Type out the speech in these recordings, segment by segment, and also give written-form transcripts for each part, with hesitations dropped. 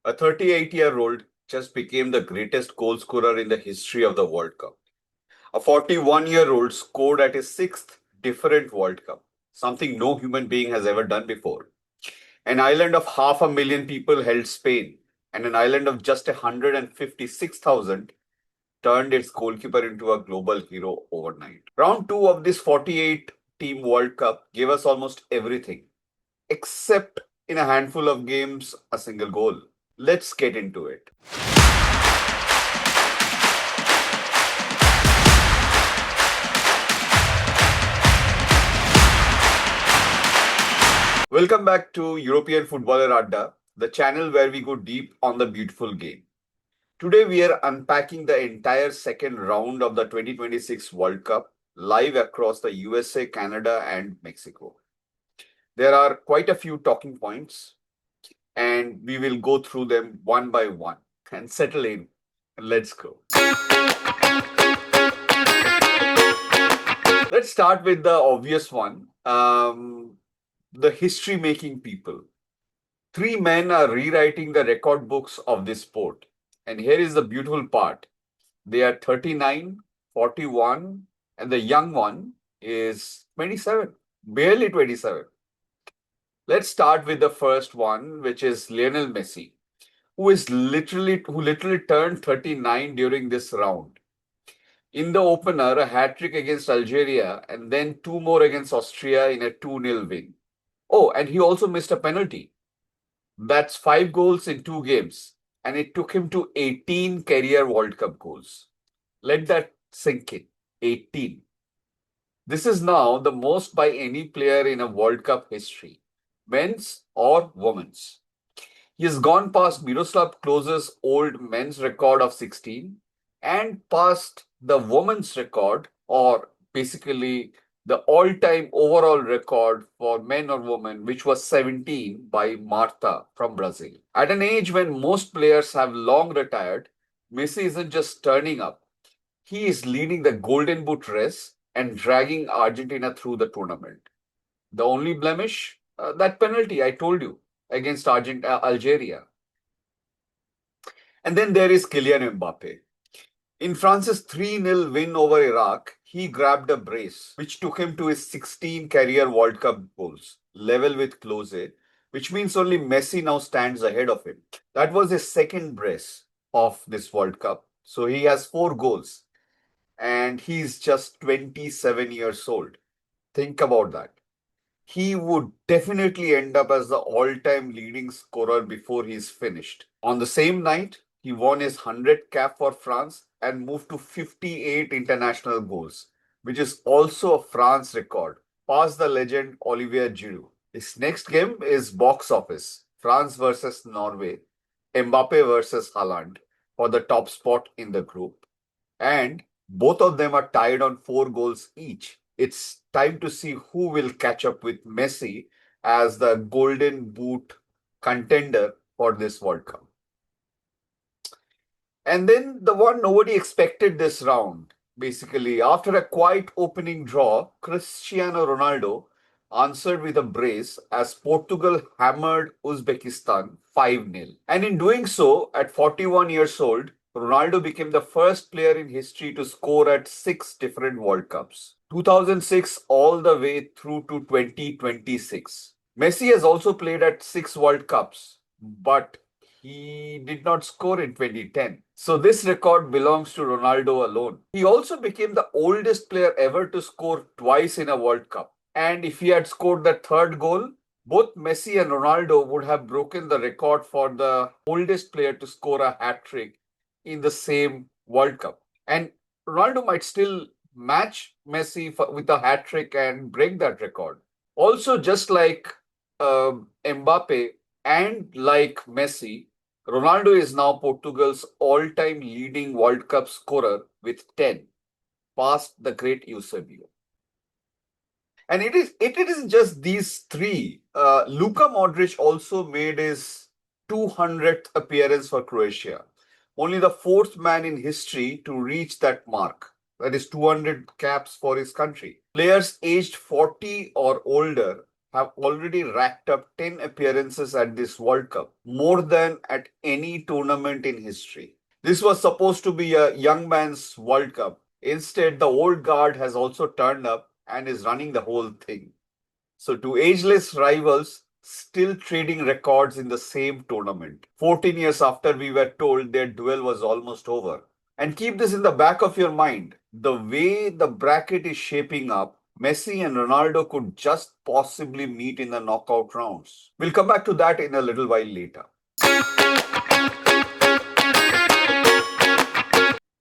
A 38-year-old just became the greatest goal scorer in the history of the World Cup. A 41-year-old scored at his sixth different World Cup, something no human being has ever done before. An island of 500,000 people held Spain, and an island of just 156,000 turned its goalkeeper into a global hero overnight. Round 2 of this 48 team World Cup gave us almost everything, except in a handful of games, a single goal. Let's get into it. Welcome back to European Footballer Adda, the channel where we go deep on the beautiful game. Today we are unpacking the entire second round of the 2026 World Cup live across the USA, Canada, and Mexico. There are quite a few talking points, and we will go through them one by one and settle in. Let's go. Let's start with the obvious one, the history making people. Three men are rewriting the record books of this sport. And here is the beautiful part. They are 39, 41, and the young one is 27, barely 27. Let's start with the first one, which is Lionel Messi, who literally turned 39 during this round. In the opener, a hat-trick against Algeria and then two more against Austria in a 2-0 win. Oh, and he also missed a penalty. That's 5 goals in 2 games, and it took him to 18 career World Cup goals. Let that sink in. 18. This is now the most by any player in a World Cup history, men's or women's. He has gone past Miroslav Klose's old men's record of 16 and past the women's record, or basically the all-time overall record for men or women, which was 17 by Marta from Brazil. At an age when most players have long retired, Messi isn't just turning up. He is leading the Golden Boot race and dragging Argentina through the tournament. The only blemish, that penalty I told you against Algeria. And then there is Kylian Mbappe. In France's 3-0 win over Iraq, he grabbed a brace, which took him to his 16 career World Cup goals, level with Klose, which means only Messi now stands ahead of him. That was his second brace of this World Cup. So he has 4 goals, and he's just 27 years old. Think about that. He would definitely end up as the all-time leading scorer before he's finished. On the same night, he won his 100th cap for France and moved to 58 international goals, which is also a France record, past the legend Olivier Giroud. His next game is box office, France versus Norway, Mbappe versus Haaland for the top spot in the group. And both of them are tied on 4 goals each. It's time to see who will catch up with Messi as the Golden Boot contender for this World Cup. And then the one nobody expected this round, basically. After a quiet opening draw, Cristiano Ronaldo answered with a brace as Portugal hammered Uzbekistan 5-0. And in doing so, at 41 years old, Ronaldo became the first player in history to score at 6 different World Cups, 2006 all the way through to 2026. Messi has also played at 6 World Cups, but he did not score in 2010. So this record belongs to Ronaldo alone. He also became the oldest player ever to score twice in a World Cup. And if he had scored the third goal, both Messi and Ronaldo would have broken the record for the oldest player to score a hat-trick in the same World Cup. And Ronaldo might still match Messi with a hat-trick and break that record. Also, just like Mbappe and like Messi, Ronaldo is now Portugal's all-time leading World Cup scorer with 10, past the great Eusebio. And it isn't just these three. Luka Modric also made his 200th appearance for Croatia. Only the fourth man in history to reach that mark. That is 200 caps for his country. Players aged 40 or older have already racked up 10 appearances at this World Cup, more than at any tournament in history. This was supposed to be a young man's World Cup. Instead, the old guard has also turned up and is running the whole thing. So, two ageless rivals still trading records in the same tournament, 14 years after we were told their duel was almost over. And keep this in the back of your mind. The way the bracket is shaping up, Messi and Ronaldo could just possibly meet in the knockout rounds. We'll come back to that in a little while later.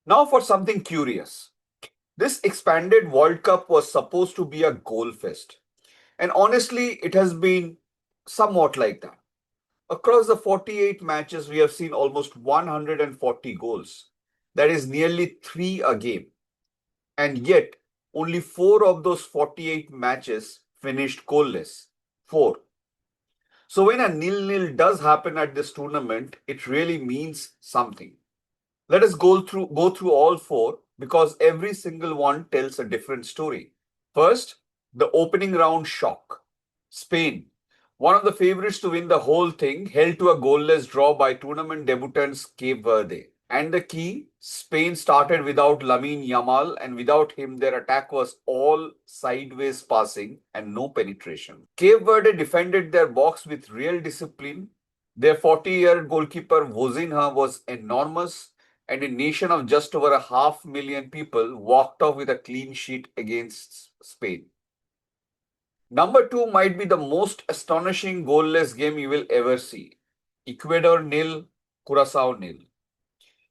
Now, for something curious. This expanded World Cup was supposed to be a goal fest. And honestly, it has been somewhat like that. Across the 48 matches, we have seen almost 140 goals. That is nearly 3 a game. And yet, only 4 of those 48 matches finished goalless. 4. So when a nil-nil does happen at this tournament, it really means something. Let us go through all 4 because every single one tells a different story. First, the opening round shock. Spain, one of the favorites to win the whole thing, held to a goalless draw by tournament debutants Cape Verde. And the key, Spain started without Lamine Yamal, and without him, their attack was all sideways passing and no penetration. Cape Verde defended their box with real discipline. Their 40-year goalkeeper Vozinha was enormous, and a nation of just over 500,000 people walked off with a clean sheet against Spain. Number 2 might be the most astonishing goalless game you will ever see. Ecuador nil, Curaçao nil.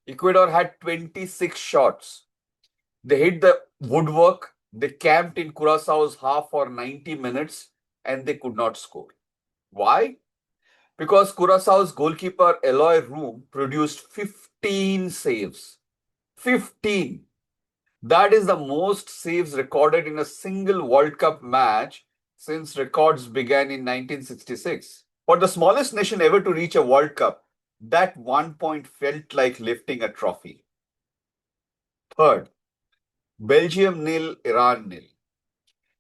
Ecuador had 26 shots. They hit the woodwork. They camped in Curaçao's half for 90 minutes and they could not score. Why? Because Curaçao's goalkeeper Eloy Room produced 15 saves. 15. That is the most saves recorded in a single World Cup match since records began in 1966. For the smallest nation ever to reach a World Cup, that 1 point felt like lifting a trophy. Third, Belgium nil, Iran nil.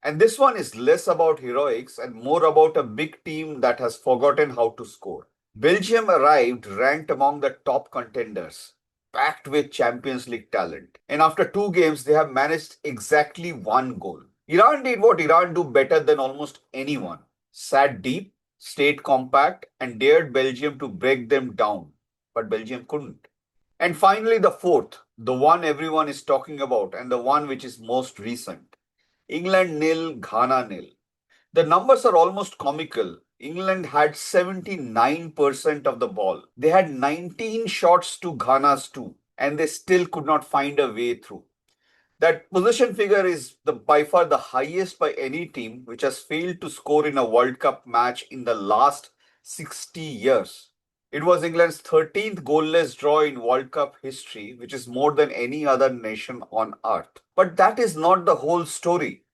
And this one is less about heroics and more about a big team that has forgotten how to score. Belgium arrived ranked among the top contenders, packed with Champions League talent. And after 2 games, they have managed exactly 1 goal. Iran did what Iran do better than almost anyone. Sat deep, stayed compact, and dared Belgium to break them down. But Belgium couldn't. And finally, the fourth, the one everyone is talking about and the one which is most recent. England nil, Ghana nil. The numbers are almost comical. England had 79% of the ball. They had 19 shots to Ghana's 2, and they still could not find a way through. That possession figure is by far the highest by any team which has failed to score in a World Cup match in the last 60 years. It was England's 13th goalless draw in World Cup history, which is more than any other nation on earth. But that is not the whole story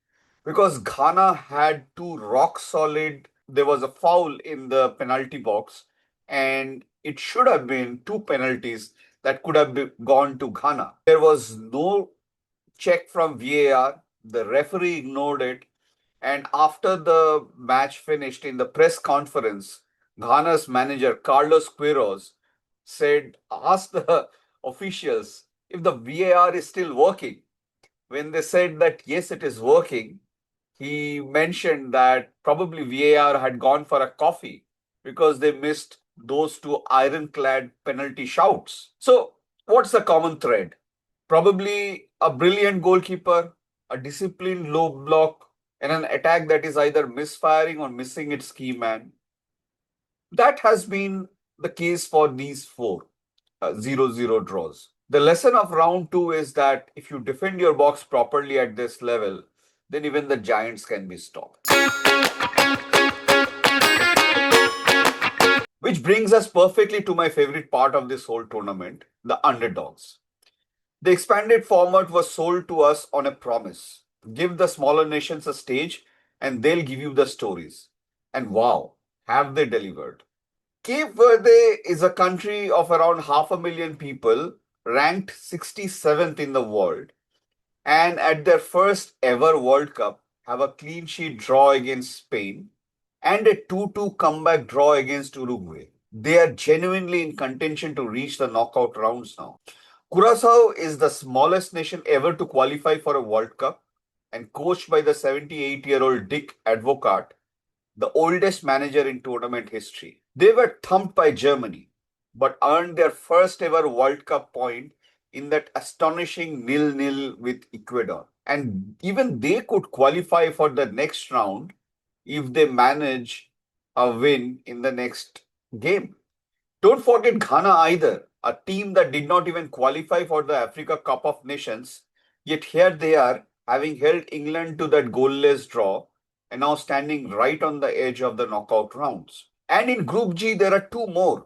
because Ghana had 2 rock solid. There was a foul in the penalty box, and it should have been 2 penalties that could have gone to Ghana. There was no check from VAR. The referee ignored it. And after the match finished in the press conference, Ghana's manager, Carlos Queiroz, asked the officials if the VAR is still working. When they said that, yes, it is working, he mentioned that probably VAR had gone for a coffee because they missed those 2 ironclad penalty shouts. So, what's the common thread? Probably a brilliant goalkeeper, a disciplined low block, and an attack that is either misfiring or missing its key man. That has been the case for these 4 0-0 draws. The lesson of round 2 is that if you defend your box properly at this level, then even the giants can be stopped. Which brings us perfectly to my favorite part of this whole tournament, the underdogs. The expanded format was sold to us on a promise. Give the smaller nations a stage and they'll give you the stories. And wow, have they delivered. Cape Verde is a country of around 500,000 people, ranked 67th in the world, and at their first ever World Cup have a clean sheet draw against Spain and a 2-2 comeback draw against Uruguay. They are genuinely in contention to reach the knockout rounds now. Curaçao is the smallest nation ever to qualify for a World Cup and coached by the 78-year-old Dick Advocaat, the oldest manager in tournament history. They were thumped by Germany, but earned their first ever World Cup point in that astonishing 0-0 with Ecuador. And even they could qualify for the next round if they manage a win in the next game. Don't forget Ghana either, a team that did not even qualify for the Africa Cup of Nations, yet here they are, having held England to that goalless draw and now standing right on the edge of the knockout rounds. And in Group G, there are two more.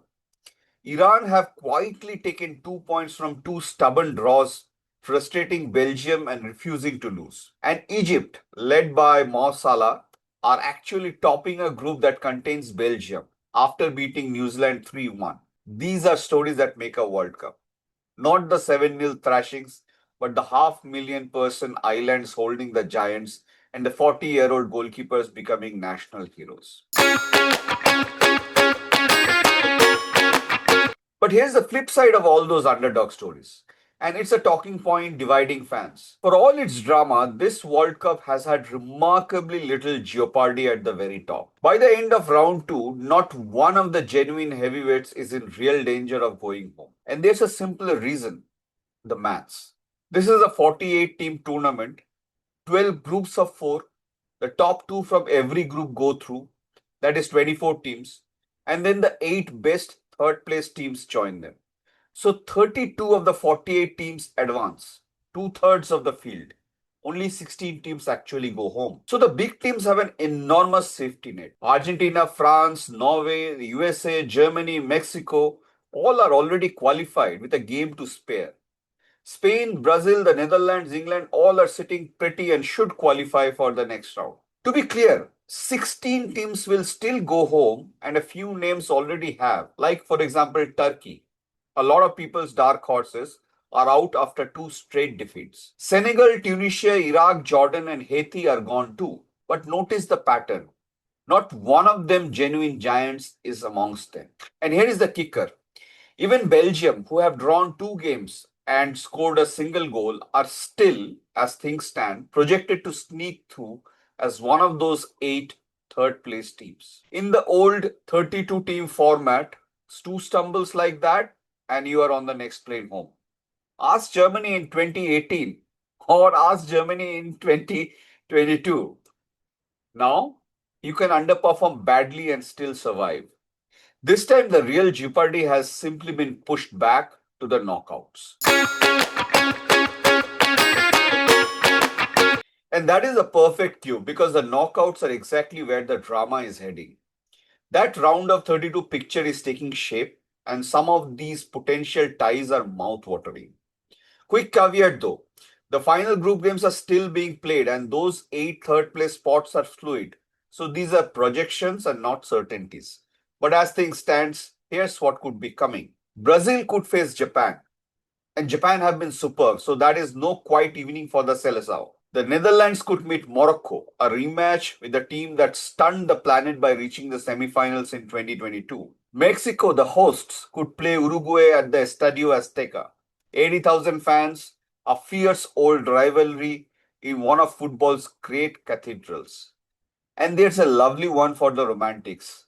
Iran have quietly taken 2 points from two stubborn draws, frustrating Belgium and refusing to lose. And Egypt, led by Mo Salah, are actually topping a group that contains Belgium after beating New Zealand 3-1. These are stories that make a World Cup. Not the 7-0 thrashings, but the 500,000-person islands holding the giants and the 40-year-old goalkeepers becoming national heroes. But here's the flip side of all those underdog stories. And it's a talking point dividing fans. For all its drama, this World Cup has had remarkably little jeopardy at the very top. By the end of round 2, not one of the genuine heavyweights is in real danger of going home. And there's a simpler reason: the maths. This is a 48-team tournament, 12 groups of 4. The top 2 from every group go through, that is 24 teams, and then the 8 best third place teams join them. So 32 of the 48 teams advance, 2/3 of the field. Only 16 teams actually go home. So the big teams have an enormous safety net. Argentina, France, Norway, the USA, Germany, Mexico, all are already qualified with a game to spare. Spain, Brazil, the Netherlands, England, all are sitting pretty and should qualify for the next round. To be clear, 16 teams will still go home and a few names already have, like for example Turkey. A lot of people's dark horses are out after 2 straight defeats. Senegal, Tunisia, Iraq, Jordan and Haiti are gone too. But notice the pattern. Not one of them genuine giants is amongst them. And here is the kicker. Even Belgium, who have drawn 2 games and scored a single goal, are still, as things stand, projected to sneak through as one of those 8 third place teams. In the old 32 team format, 2 stumbles like that and you are on the next plane home. Ask Germany in 2018 or ask Germany in 2022. Now, you can underperform badly and still survive. This time, the real jeopardy has simply been pushed back to the knockouts. And that is a perfect cue because the knockouts are exactly where the drama is heading. That round of 32 picture is taking shape, and some of these potential ties are mouth-watering. Quick caveat though, the final group games are still being played and those 8 third place spots are fluid. So these are projections and not certainties. But as things stand, here's what could be coming. Brazil could face Japan. And Japan have been superb, so that is no quiet evening for the Seleção. The Netherlands could meet Morocco, a rematch with the team that stunned the planet by reaching the semifinals in 2022. Mexico, the hosts, could play Uruguay at the Estadio Azteca. 80,000 fans, a fierce old rivalry in one of football's great cathedrals. And there's a lovely one for the romantics.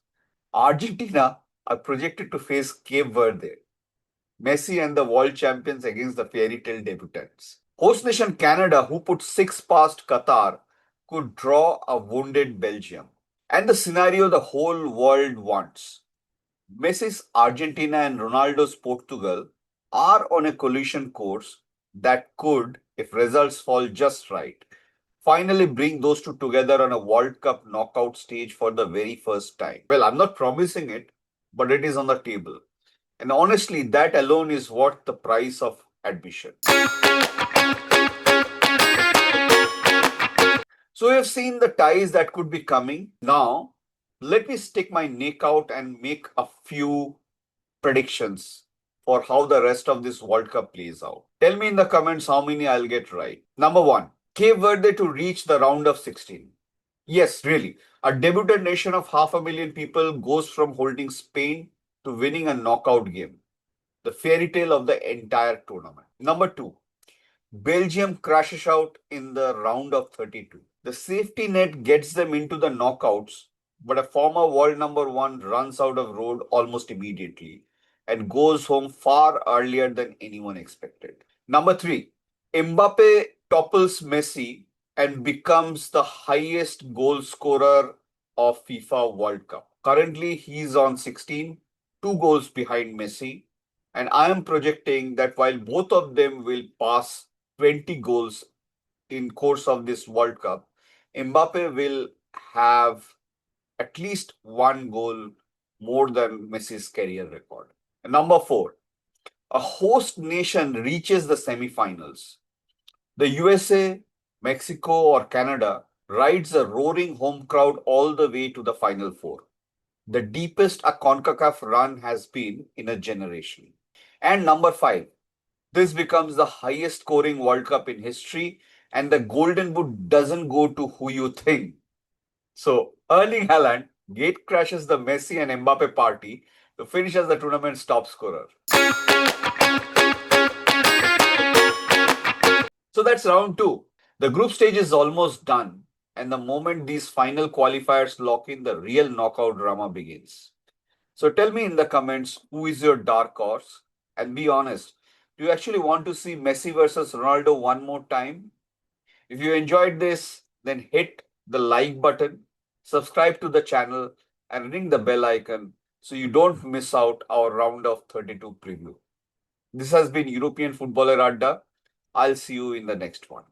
Argentina are projected to face Cape Verde. Messi and the world champions against the fairy tale debutants. Host nation Canada, who put 6 past Qatar, could draw a wounded Belgium. And the scenario the whole world wants. Messi's Argentina and Ronaldo's Portugal are on a collision course that could, if results fall just right, finally bring those two together on a World Cup knockout stage for the very first time. Well, I'm not promising it, but it is on the table. And honestly, that alone is worth the price of admission. So we have seen the ties that could be coming. Now, let me stick my neck out and make a few predictions for how the rest of this World Cup plays out. Tell me in the comments how many I'll get right. Number 1, Cape Verde to reach the round of 16. Yes, really. A debutant nation of 500,000 people goes from holding Spain to winning a knockout game. The fairy tale of the entire tournament. Number two, Belgium crashes out in the round of 32. The safety net gets them into the knockouts, but a former world number one runs out of road almost immediately and goes home far earlier than anyone expected. Number three, Mbappe topples Messi and becomes the highest goal scorer of FIFA World Cup. Currently, he's on 16, 2 goals behind Messi, and I am projecting that while both of them will pass 20 goals in course of this World Cup, Mbappe will have at least 1 goal more than Messi's career record. Number four, a host nation reaches the semifinals. The USA, Mexico, or Canada rides a roaring home crowd all the way to the final four. The deepest a CONCACAF run has been in a generation. And number five, this becomes the highest scoring World Cup in history, and the Golden Boot doesn't go to who you think. So, Erling Haaland gate crashes the Messi and Mbappe party to finish as the tournament's top scorer. So that's round two. The group stage is almost done, and the moment these final qualifiers lock in, the real knockout drama begins. So tell me in the comments who is your dark horse, and be honest. Do you actually want to see Messi versus Ronaldo one more time? If you enjoyed this, then hit the like button, subscribe to the channel, and ring the bell icon so you don't miss out our round of 32 preview. This has been European footballer Adda. I'll see you in the next one.